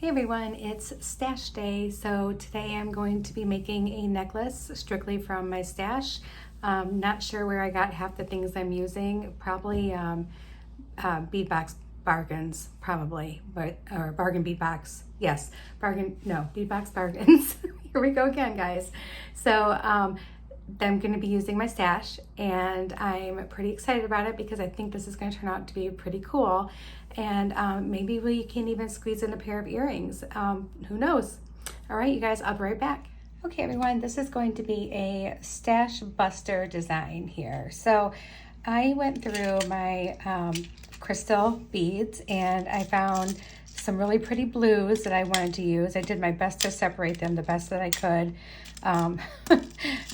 everyone, it's stash day. So today I'm going to be making a necklace strictly from my stash. Not sure where I got half the things I'm using, probably beadbox bargains, probably, or bargain beadbox. Yes, beadbox bargains. Here we go again, guys. So I'm going to be using my stash, and I'm pretty excited about it because I think this is going to turn out to be pretty cool. And maybe we can even squeeze in a pair of earrings. Who knows? All right, you guys, I'll be right back. Okay, everyone, this is going to be a stash buster design here. So I went through my crystal beads and I found some really pretty blues that I wanted to use. I did my best to separate them the best that I could.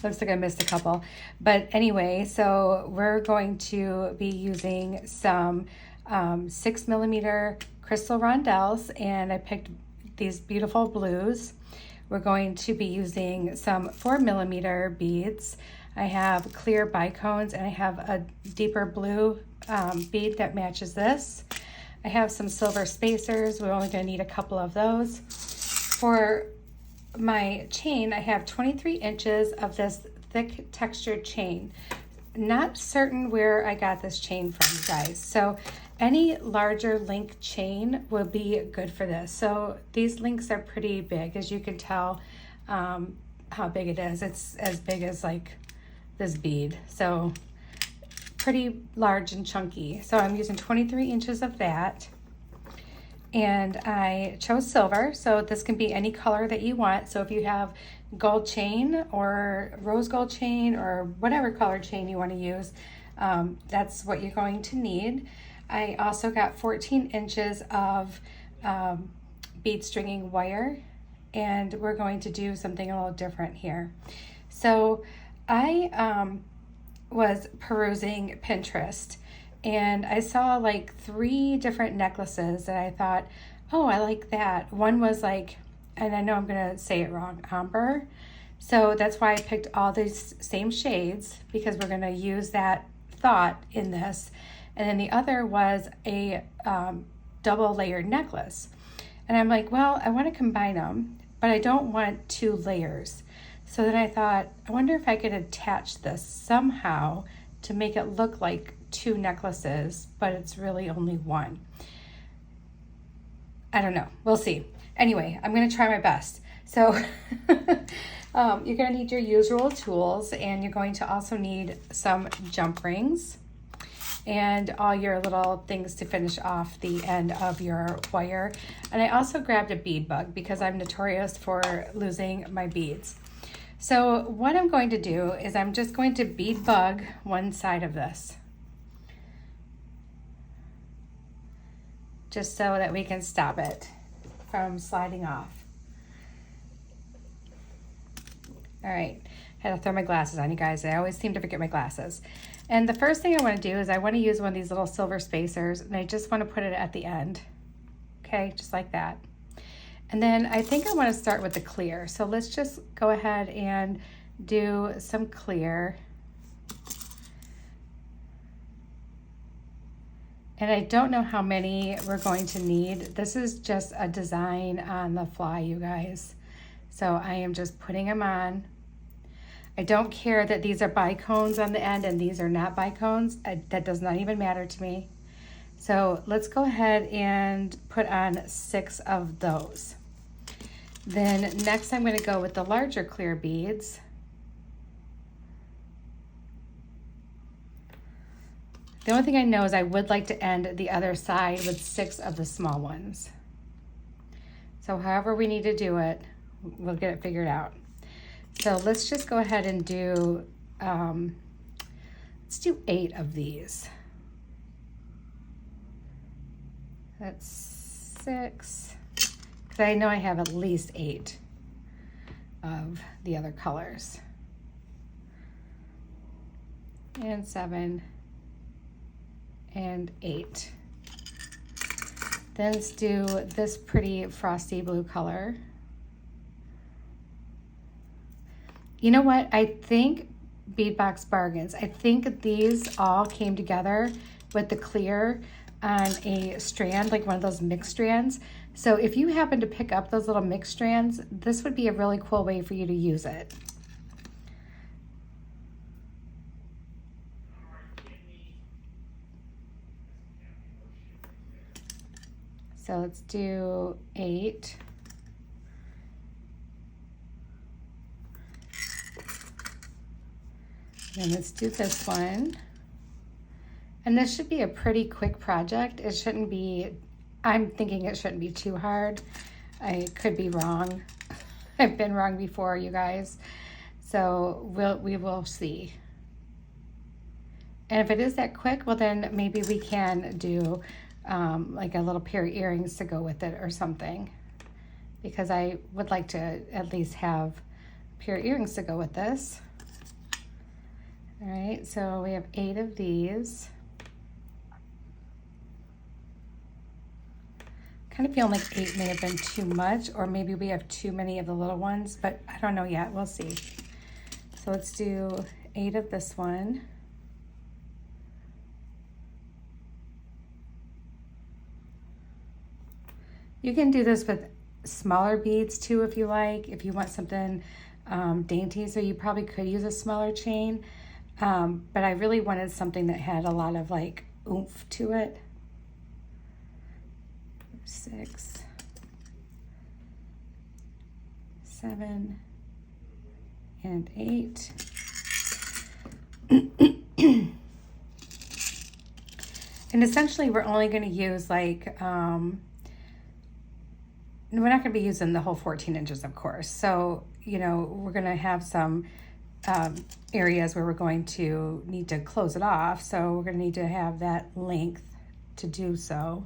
Looks like I missed a couple. But anyway, so we're going to be using some 6mm crystal rondelles, and I picked these beautiful blues. We're going to be using some 4mm beads. I have clear bicones, and I have a deeper blue bead that matches this. I have some silver spacers. We're only going to need a couple of those. For my chain, I have 23 inches of this thick textured chain. Not certain where I got this chain from, guys. So any larger link chain will be good for this. So these links are pretty big, as you can tell how big it is. It's as big as like this bead. So pretty large and chunky. So I'm using 23 inches of that. And I chose silver, so this can be any color that you want. So if you have gold chain or rose gold chain or whatever color chain you want to use, that's what you're going to need. I also got 14 inches of bead stringing wire, and we're going to do something a little different here. So I was perusing Pinterest, and I saw like 3 different necklaces that I thought, oh, I like that. One was like, and I know I'm gonna say it wrong, amber. So that's why I picked all these same shades, because we're gonna use that thought in this. And then the other was a double layered necklace. And I'm like, well, I wanna combine them, but I don't want 2 layers. So then I thought, I wonder if I could attach this somehow to make it look like 2 necklaces, but it's really only 1. I don't know, we'll see. Anyway, I'm gonna try my best. So you're gonna need your usual tools, and you're going to also need some jump rings and all your little things to finish off the end of your wire. And I also grabbed a bead bug because I'm notorious for losing my beads. So what I'm going to do is I'm just going to bead bug one side of this, just so that we can stop it from sliding off. All right, I had to throw my glasses on, you guys. I always seem to forget my glasses. And the first thing I want to do is I want to use one of these little silver spacers, and I just want to put it at the end. Okay, just like that. And then I think I want to start with the clear. So let's just go ahead and do some clear. And I don't know how many we're going to need. This is just a design on the fly, you guys. So I am just putting them on. I don't care that these are bicones on the end and these are not bicones. That does not even matter to me. So let's go ahead and put on 6 of those. Then next I'm going to go with the larger clear beads. The only thing I know is I would like to end the other side with 6 of the small ones. So however we need to do it, we'll get it figured out. So let's just go ahead and do, let's do 8 of these. That's 6, because I know I have at least 8 of the other colors. And 7 and 8. Then let's do this pretty frosty blue color. You know what? I think beadbox bargains. I think these all came together with the clear on a strand, like one of those mixed strands. So if you happen to pick up those little mixed strands, this would be a really cool way for you to use it. So let's do 8. And let's do this one. And this should be a pretty quick project. It shouldn't be, I'm thinking it shouldn't be too hard. I could be wrong. I've been wrong before, you guys. So we will see. And if it is that quick, well then maybe we can do like a little pair of earrings to go with it or something. Because I would like to at least have a pair of earrings to go with this. All right, so we have 8 of these. Kind of feeling like 8 may have been too much, or maybe we have too many of the little ones, but I don't know yet. We'll see. So let's do 8 of this one. You can do this with smaller beads too if you like. If you want something dainty, so you probably could use a smaller chain. But I really wanted something that had a lot of like oomph to it. 6, 7, and 8. And essentially we're only going to use like, we're not going to be using the whole 14 inches, of course. So, you know, we're going to have some areas where we're going to need to close it off. So we're going to need to have that length to do so.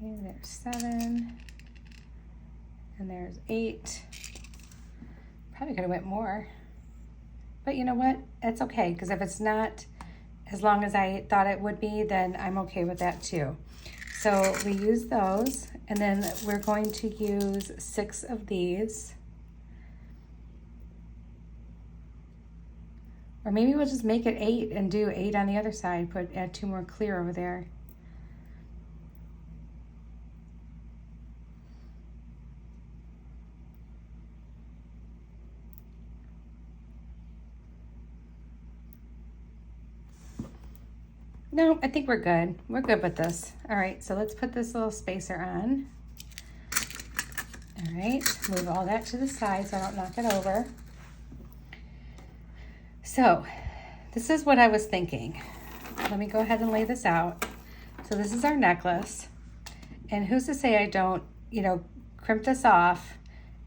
Okay, there's 7, and there's 8. Probably could have went more, but you know what? It's okay, because if it's not as long as I thought it would be, then I'm okay with that too. So we use those, and then we're going to use 6 of these. Or maybe we'll just make it 8 and do 8 on the other side, add 2 more clear over there. No, I think we're good. We're good with this. All right, so let's put this little spacer on. All right, move all that to the side so I don't knock it over. So this is what I was thinking. Let me go ahead and lay this out. So this is our necklace. And who's to say I don't, you know, crimp this off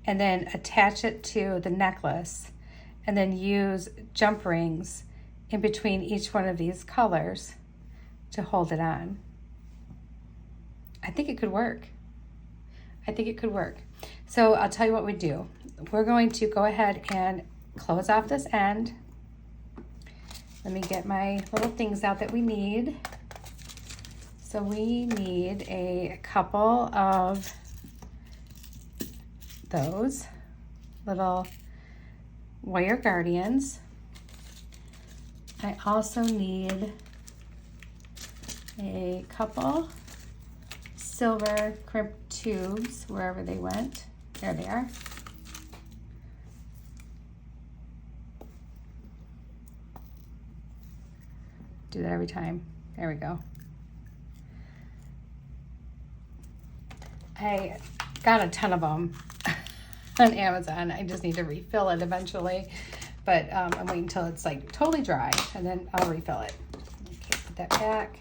and then attach it to the necklace and then use jump rings in between each one of these colors to hold it on. I think it could work. I think it could work. So I'll tell you what we do. We're going to go ahead and close off this end. Let me get my little things out that we need. So we need a couple of those little wire guardians. I also need a couple silver crimp tubes, wherever they went. There they are. Do that every time. There we go. I got a ton of them on Amazon. I just need to refill it eventually. But I'm waiting until it's like totally dry and then I'll refill it. Okay, put that back.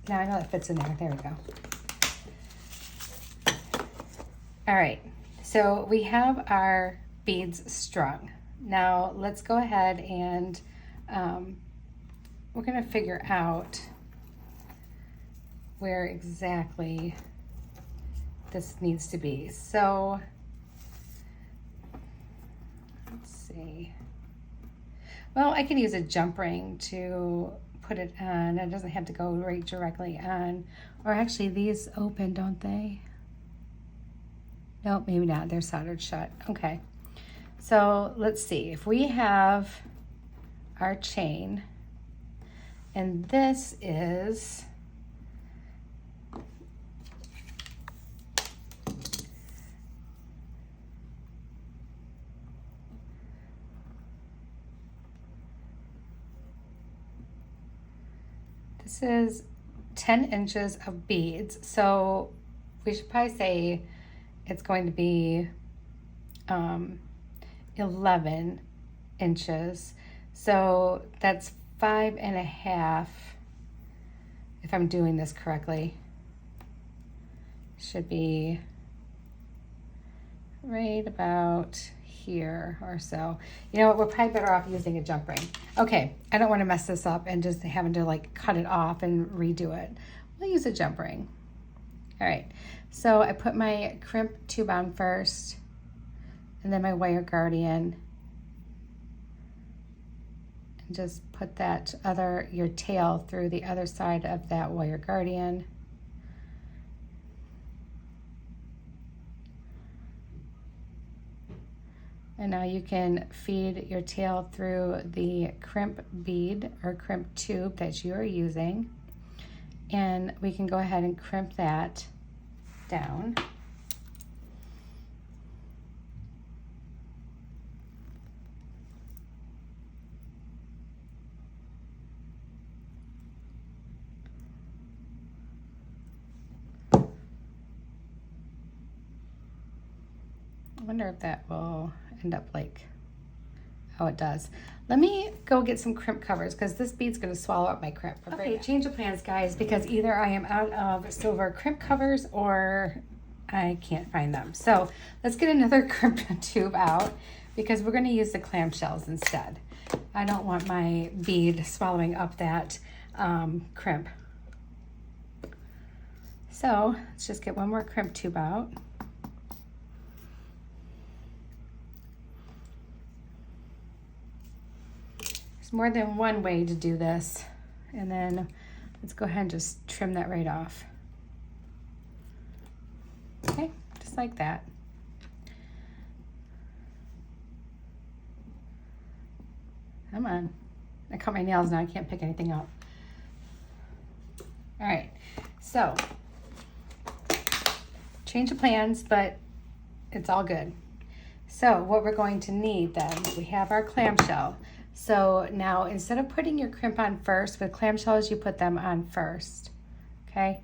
Now I know that fits in there. There we go. All right, so we have our beads strung. Now let's go ahead and we're gonna figure out where exactly this needs to be. So let's see. Well, I can use a jump ring to put it on. It doesn't have to go right directly on. Or actually these open, don't they? No, maybe not. They're soldered shut. Okay. So let's see. If we have our chain, and this is this is 10 inches of beads. So we should probably say it's going to be 11 inches. So that's 5.5, if I'm doing this correctly. Should be right about here or so. You know what, we're probably better off using a jump ring. Okay, I don't want to mess this up and just having to like cut it off and redo it. We'll use a jump ring. All right, so I put my crimp tube on first, and then my wire guardian, and just put that your tail through the other side of that wire guardian. And now you can feed your tail through the crimp bead or crimp tube that you are using. And we can go ahead and crimp that down. I wonder if that will end up like how it does. Let me go get some crimp covers because this bead's going to swallow up my crimp. Okay, change of plans, guys, because either I am out of silver crimp covers or I can't find them. So let's get another crimp tube out because we're going to use the clamshells instead. I don't want my bead swallowing up that crimp. So let's just get one more crimp tube out. More than one way to do this, and then let's go ahead and just trim that right off. Okay, just like that. Come on, I cut my nails now, I can't pick anything up. All right, so change of plans, but it's all good. So what we're going to need then, we have our clamshell. So now instead of putting your crimp on first, with clamshells you put them on first, okay?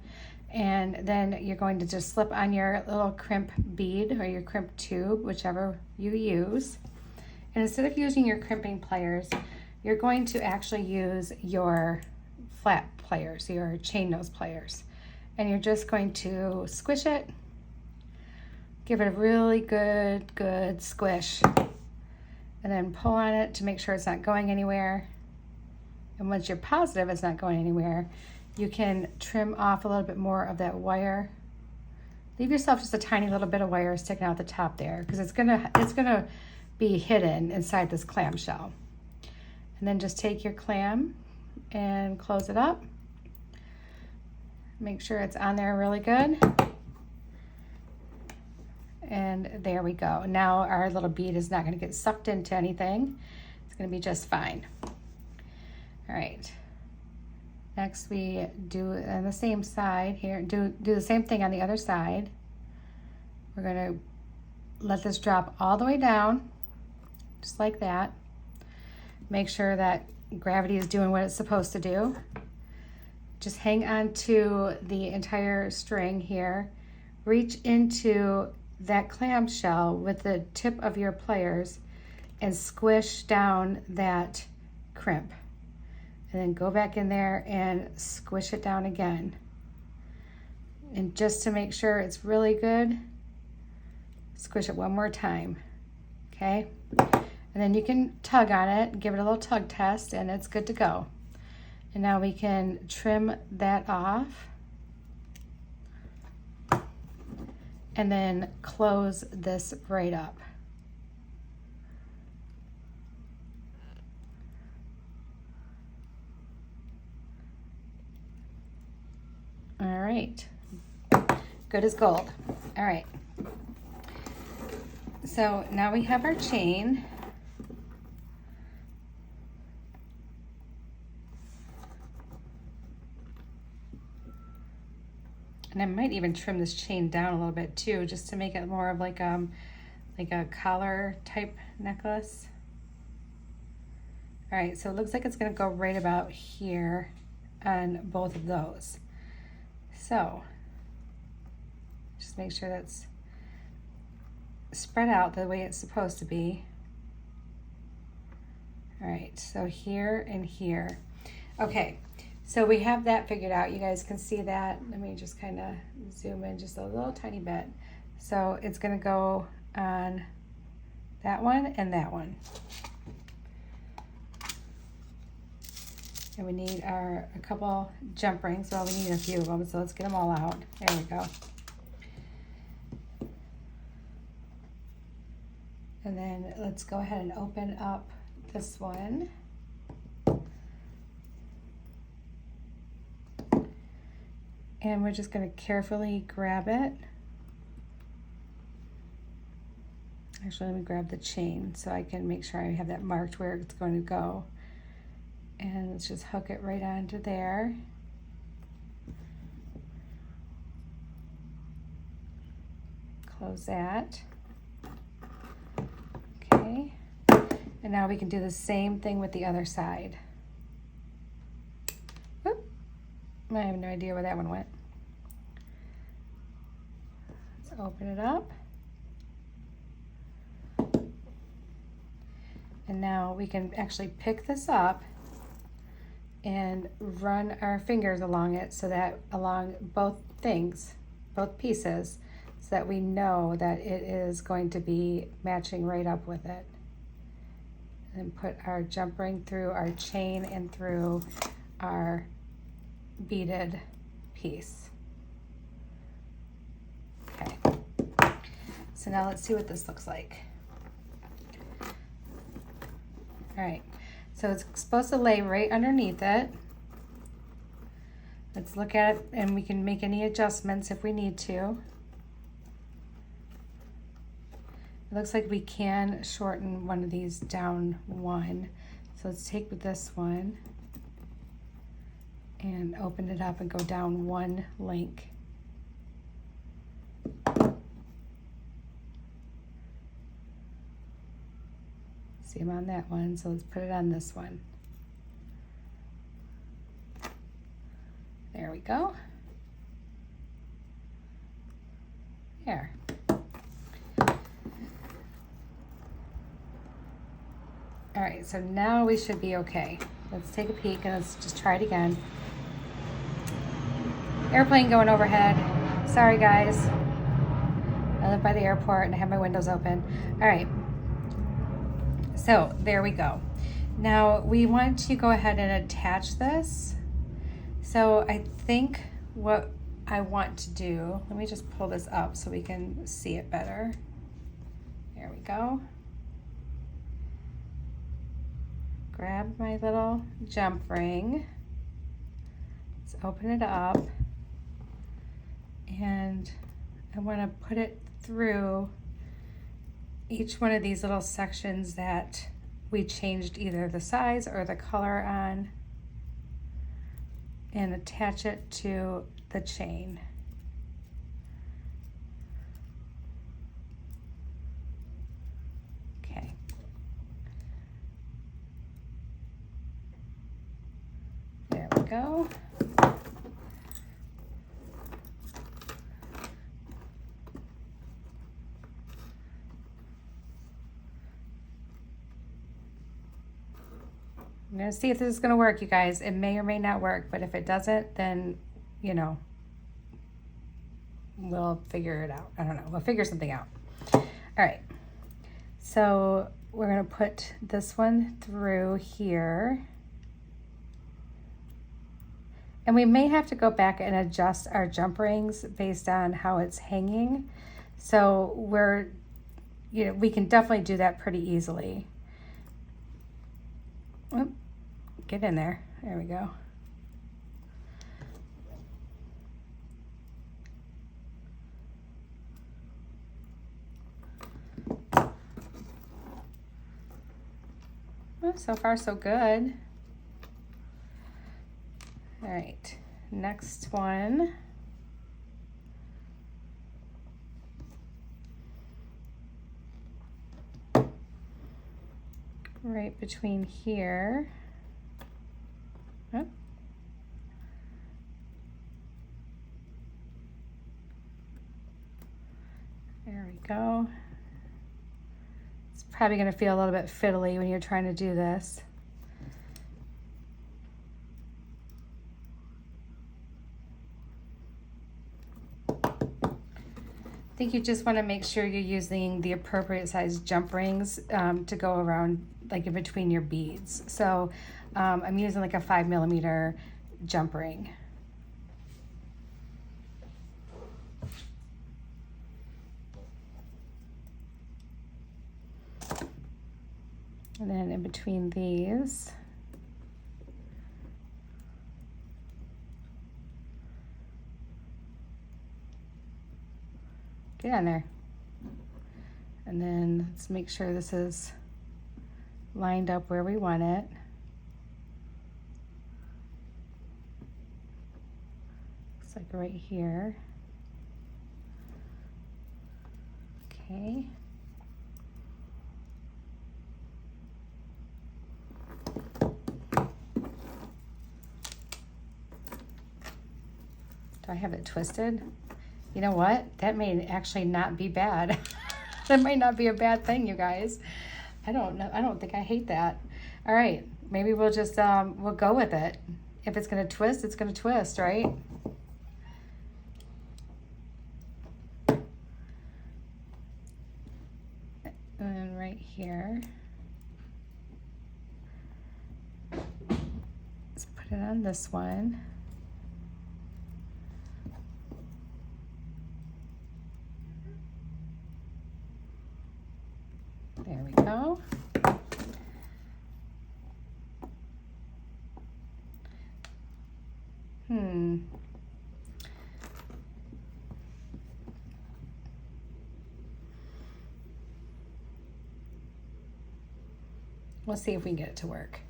And then you're going to just slip on your little crimp bead or your crimp tube, whichever you use. And instead of using your crimping pliers, you're going to actually use your flat pliers, your chain nose pliers. And you're just going to squish it, give it a really good squish. And then pull on it to make sure it's not going anywhere. And once you're positive it's not going anywhere, you can trim off a little bit more of that wire. Leave yourself just a tiny little bit of wire sticking out the top there because it's gonna be hidden inside this clamshell. And then just take your clam and close it up. Make sure it's on there really good. And there we go. Now our little bead is not going to get sucked into anything. It's going to be just fine. All right. Next we do on the same side here, do the same thing on the other side. We're going to let this drop all the way down, just like that. Make sure that gravity is doing what it's supposed to do. Just hang on to the entire string here. Reach into that clamshell with the tip of your pliers and squish down that crimp. And then go back in there and squish it down again. And just to make sure it's really good, squish it one more time, okay? And then you can tug on it, give it a little tug test, and it's good to go. And now we can trim that off. And then close this right up. All right, good as gold. All right, So now we have our chain. And I might even trim this chain down a little bit too, just to make it more of like a collar type necklace. All right, so it looks like it's gonna go right about here on both of those. So just make sure that's spread out the way it's supposed to be. All right, so here and here. Okay, so we have that figured out. You guys can see that. Let me just kind of zoom in just a little tiny bit. So it's gonna go on that one and that one. And we need a couple jump rings. Well, we need a few of them, so let's get them all out. There we go. And then let's go ahead and open up this one. And we're just going to carefully grab it. Actually, let me grab the chain so I can make sure I have that marked where it's going to go. And let's just hook it right onto there. Close that. Okay. And now we can do the same thing with the other side. Oop. I have no idea where that one went. Let's open it up. And now we can actually pick this up and run our fingers along it so that along both things, both pieces, so that we know that it is going to be matching right up with it. And put our jump ring through our chain and through our beaded piece. Okay, so now let's see what this looks like. All right, so it's supposed to lay right underneath it. Let's look at it and we can make any adjustments if we need to. It looks like we can shorten one of these down one. So let's take this one and open it up and go down one link. See, I'm on that one, so let's put it on this one. There we go. There. All right, so now we should be okay. Let's take a peek and let's just try it again. Airplane going overhead. Sorry guys. I live by the airport and I have my windows open. All right. So there we go. Now we want to go ahead and attach this. So I think what I want to do, let me just pull this up so we can see it better. There we go. Grab my little jump ring. Let's open it up. And I want to put it through each one of these little sections that we changed either the size or the color on, and attach it to the chain. Okay. There we go. I'm gonna see if this is gonna work, you guys. It may or may not work, but if it doesn't, then, you know, we'll figure it out. I don't know, we'll figure something out. All right, so we're gonna put this one through here. And we may have to go back and adjust our jump rings based on how it's hanging. So we can definitely do that pretty easily. Oop, get in there. There we go. So far, so good. All right, next one. Right between here. Oh. There we go. It's probably going to feel a little bit fiddly when you're trying to do this. I think you just want to make sure you're using the appropriate size jump rings to go around like in between your beads. So I'm using like a 5mm jump ring. And then in between these, get on there. And then let's make sure this is lined up where we want it. Looks like right here. Okay. Do I have it twisted? You know what? That may actually not be bad. That might not be a bad thing, you guys. I don't know. I don't think I hate that. All right. Maybe we'll just, we'll go with it. If it's going to twist, it's going to twist, right? And then right here. Let's put it on this one. There we go. We'll see if we can get it to work.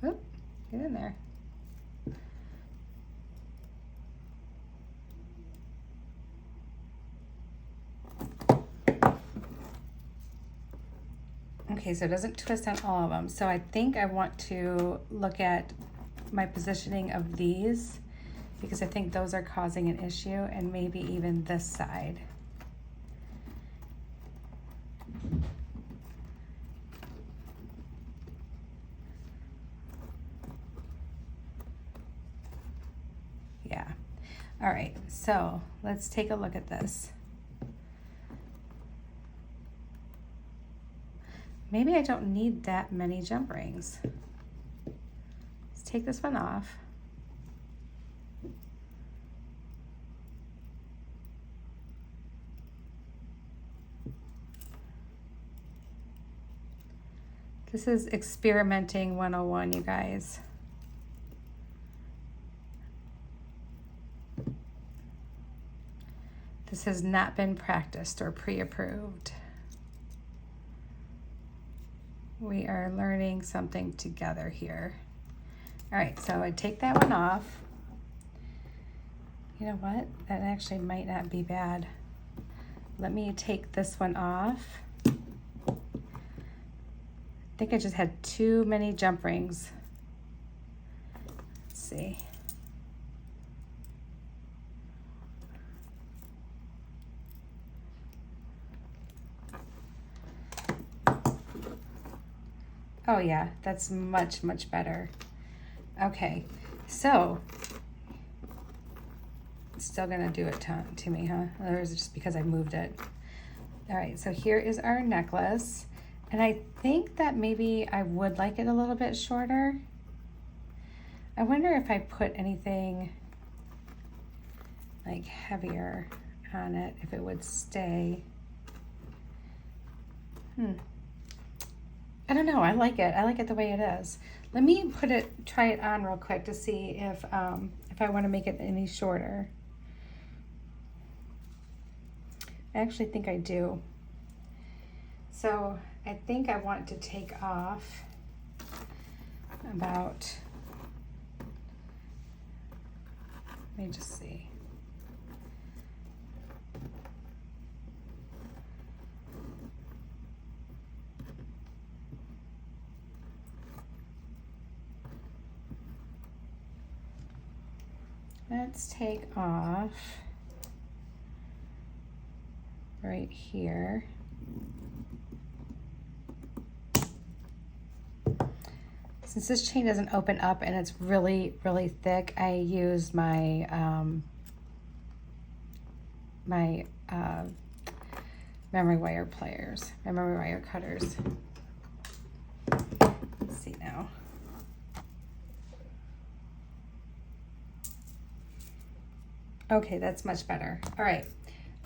Oop, get in there. Okay, so it doesn't twist on all of them. So I think I want to look at my positioning of these because I think those are causing an issue, and maybe even this side. Yeah. All right, so let's take a look at this. Maybe I don't need that many jump rings. Let's take this one off. This is experimenting 101, you guys. This has not been practiced or pre-approved. We are learning something together here. All right, so I take that one off. You know what? That actually might not be bad. Let me take this one off. I think I just had too many jump rings. Let's see. Oh yeah, that's much, much better. Okay, so it's still gonna do it to me, huh? Or is it just because I moved it? All right, so here is our necklace. And I think that maybe I would like it a little bit shorter. I wonder if I put anything like heavier on it if it would stay. I don't know, I like it. I like it the way it is. Let me try it on real quick to see if I want to make it any shorter. I actually think I do. So I think I want to take off about, let me just see. Let's take off right here. Since this chain doesn't open up and it's really, really thick, I use my memory wire cutters. Let's see now. Okay, that's much better. All right,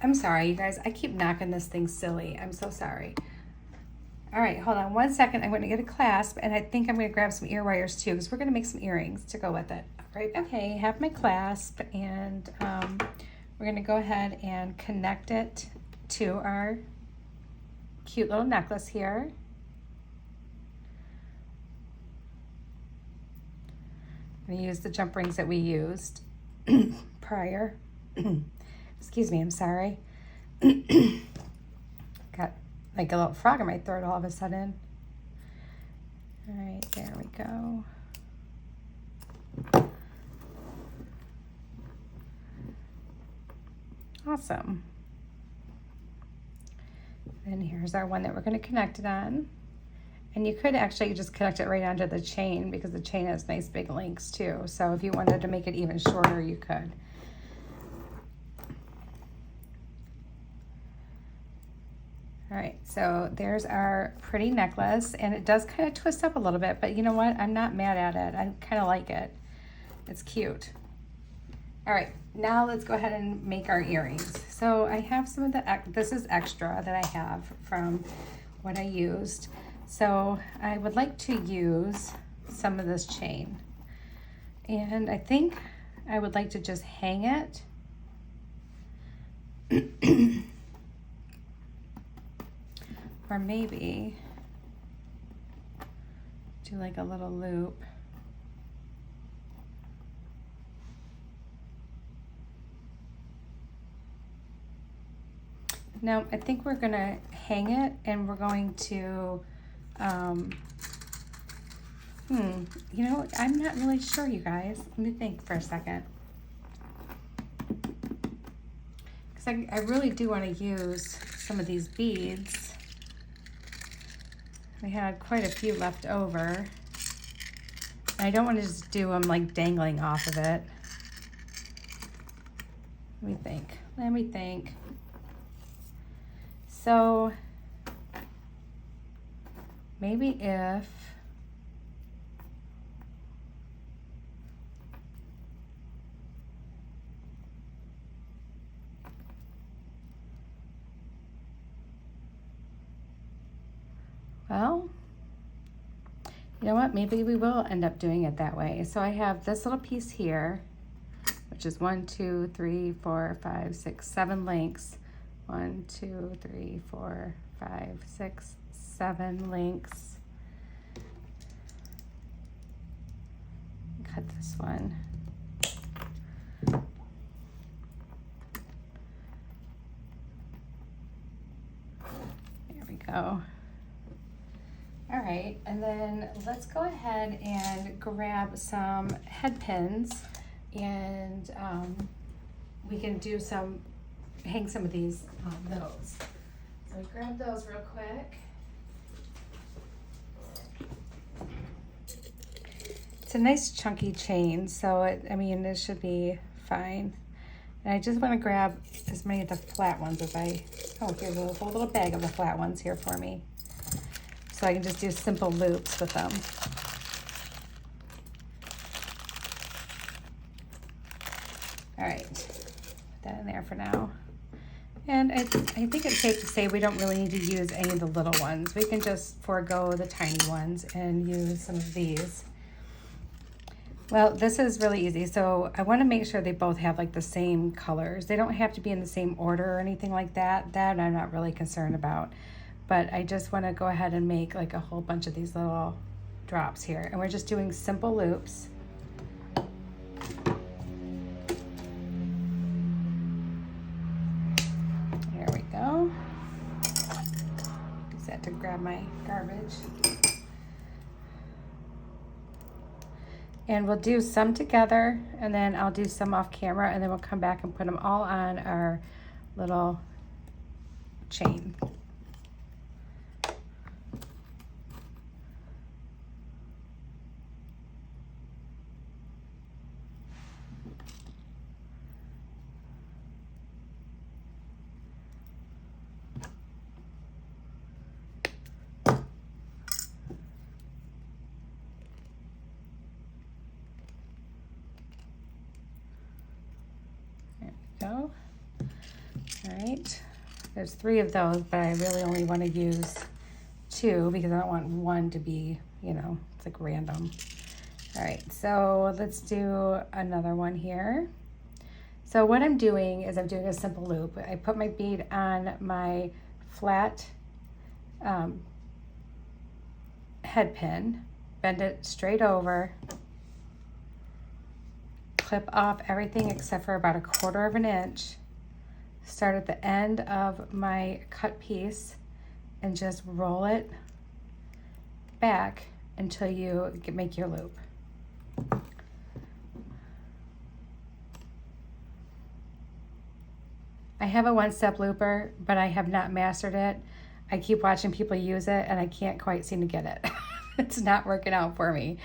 I'm sorry, you guys. I keep knocking this thing silly. I'm so sorry. All right, hold on 1 second. I'm going to get a clasp, and I think I'm going to grab some ear wires too, because we're going to make some earrings to go with it. All right, okay, have my clasp, and we're going to go ahead and connect it to our cute little necklace here. I'm going to use the jump rings that we used prior. Excuse me, I'm sorry. Got like a little frog in my throat all of a sudden. All right, there we go. Awesome. And here's our one that we're going to connect it on. And you could actually just connect it right onto the chain because the chain has nice big links too. So if you wanted to make it even shorter, you could. All right, so there's our pretty necklace, and it does kind of twist up a little bit, but you know what? I'm not mad at it. I kind of like it. It's cute. All right, now let's go ahead and make our earrings. So I have some of this is extra that I have from what I used. So I would like to use some of this chain. And I think I would like to just hang it. Or maybe do like a little loop. Now I think we're gonna hang it, and we're going to, you know, I'm not really sure, you guys. Let me think for a second. Because I really do want to use some of these beads. I had quite a few left over. I don't want to just do them like dangling off of it. Let me think. So maybe if well, you know what? Maybe we will end up doing it that way. So I have this little piece here, which is 1, 2, 3, 4, 5, 6, 7 links. 1, 2, 3, 4, 5, 6, 7 links. Cut this one. There we go. All right, and then let's go ahead and grab some head pins, and we can do hang some of these on those. So grab those real quick. It's a nice chunky chain, so this should be fine. And I just want to grab as many of the flat ones as here's a whole little bag of the flat ones here for me. So I can just do simple loops with them. All right, put that in there for now. And I think it's safe to say we don't really need to use any of the little ones. We can just forego the tiny ones and use some of these. Well, this is really easy. So I want to make sure they both have like the same colors. They don't have to be in the same order or anything like that. That I'm not really concerned about. But I just want to go ahead and make like a whole bunch of these little drops here. And we're just doing simple loops. There we go. Use that to grab my garbage. And we'll do some together, and then I'll do some off camera, and then we'll come back and put them all on our little chain. Go. All right, there's 3 of those, but I really only want to use 2 because I don't want one to be, you know, it's like random. All right, so let's do another one here. So what I'm doing is I'm doing a simple loop. I put my bead on my flat head pin, bend it straight over, clip off everything except for about 1/4 of an inch, start at the end of my cut piece and just roll it back until you make your loop. I have a 1-step looper, but I have not mastered it. I keep watching people use it and I can't quite seem to get it. It's not working out for me.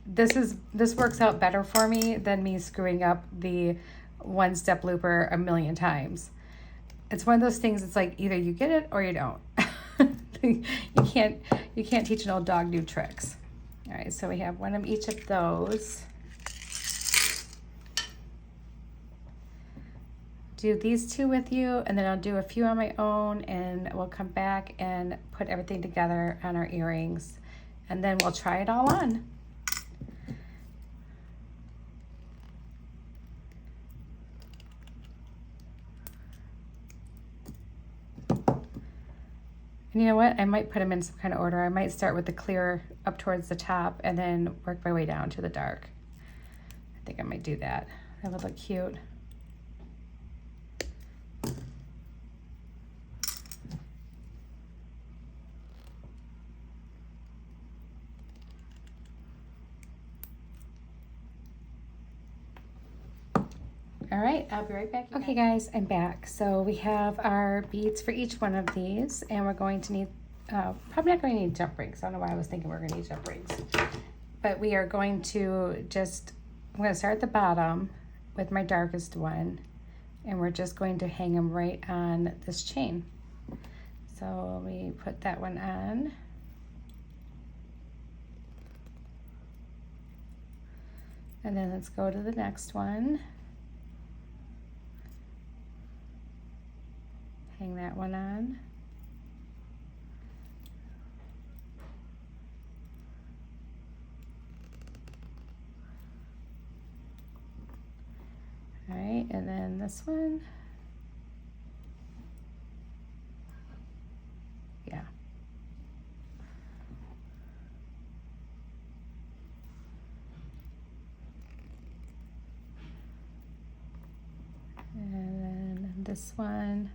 This works out better for me than me screwing up the 1-step looper a million times. It's one of those things, it's like either you get it or you don't. You can't teach an old dog new tricks. All right, so we have one of each of those. Do these 2 with you, and then I'll do a few on my own, and we'll come back and put everything together on our earrings, and then we'll try it all on. And you know what? I might put them in some kind of order. I might start with the clear up towards the top and then work my way down to the dark. I think I might do that. That would look cute. All right, I'll be right back. Okay guys, I'm back. So we have our beads for each one of these, and we're going to need, probably not going to need jump rings. I don't know why I was thinking we were going to need jump rings. But we are going to just, I'm going to start at the bottom with my darkest one, and we're just going to hang them right on this chain. So we put that one on. And then let's go to the next one. Hang that one on. All right, and then this one. Yeah. And then this one.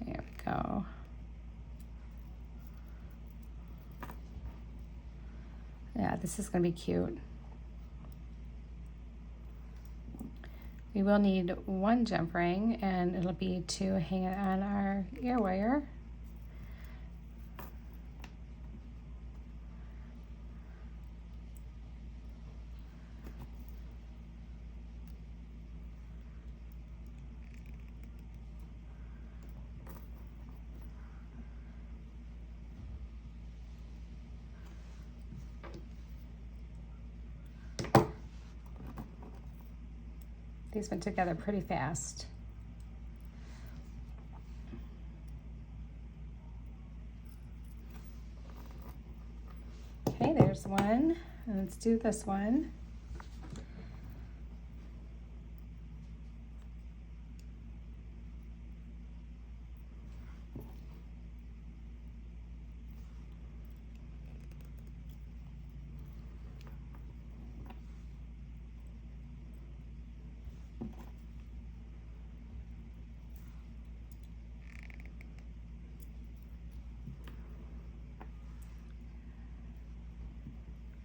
There we go. Yeah, this is going to be cute. We will need 1 jump ring, and it'll be to hang it on our ear wire. These went together pretty fast. Okay, there's one. And let's do this one.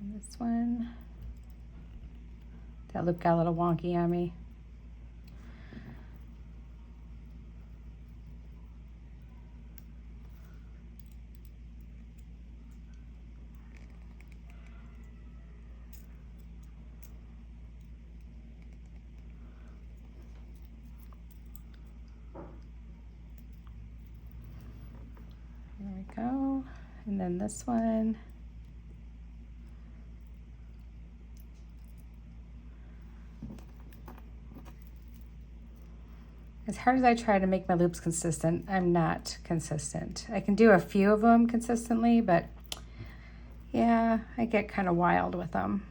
And this one. That loop got a little wonky on me. There we go. And then this one. As hard as I try to make my loops consistent, I'm not consistent. I can do a few of them consistently, but yeah, I get kind of wild with them.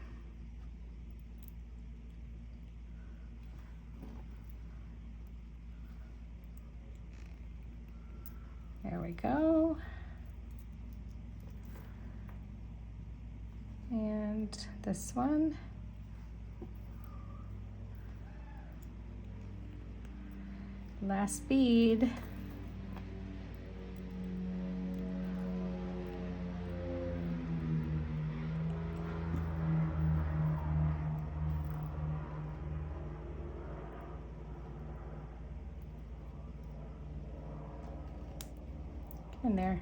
There we go. And this one. Last bead. In there.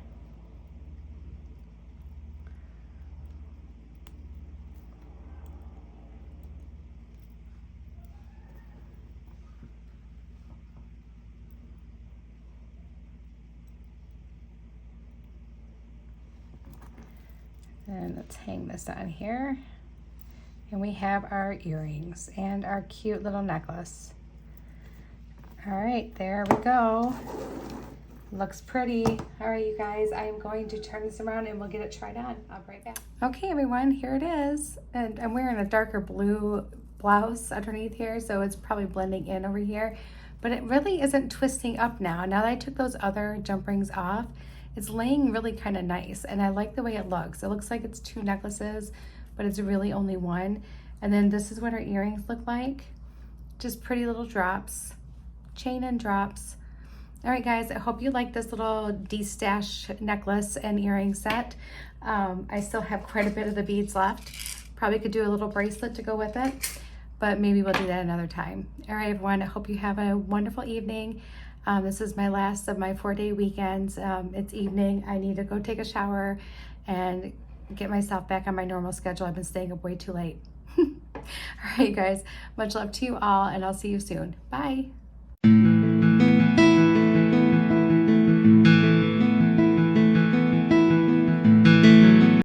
And let's hang this on here. And we have our earrings and our cute little necklace. All right, there we go. Looks pretty. All right, you guys, I am going to turn this around and we'll get it tried on. I'll be right back. Okay, everyone, here it is. And I'm wearing a darker blue blouse underneath here, so it's probably blending in over here. But it really isn't twisting up now. Now that I took those other jump rings off, it's laying really kind of nice, and I like the way it looks. It looks like it's two necklaces, but it's really only one. And then this is what our earrings look like. Just pretty little drops, chain and drops. All right, guys, I hope you like this little de-stash necklace and earring set. I still have quite a bit of the beads left. Probably could do a little bracelet to go with it, but maybe we'll do that another time. All right, everyone, I hope you have a wonderful evening. This is my last of my 4-day weekends. It's evening. I need to go take a shower and get myself back on my normal schedule. I've been staying up way too late. All right, guys, much love to you all, and I'll see you soon. Bye.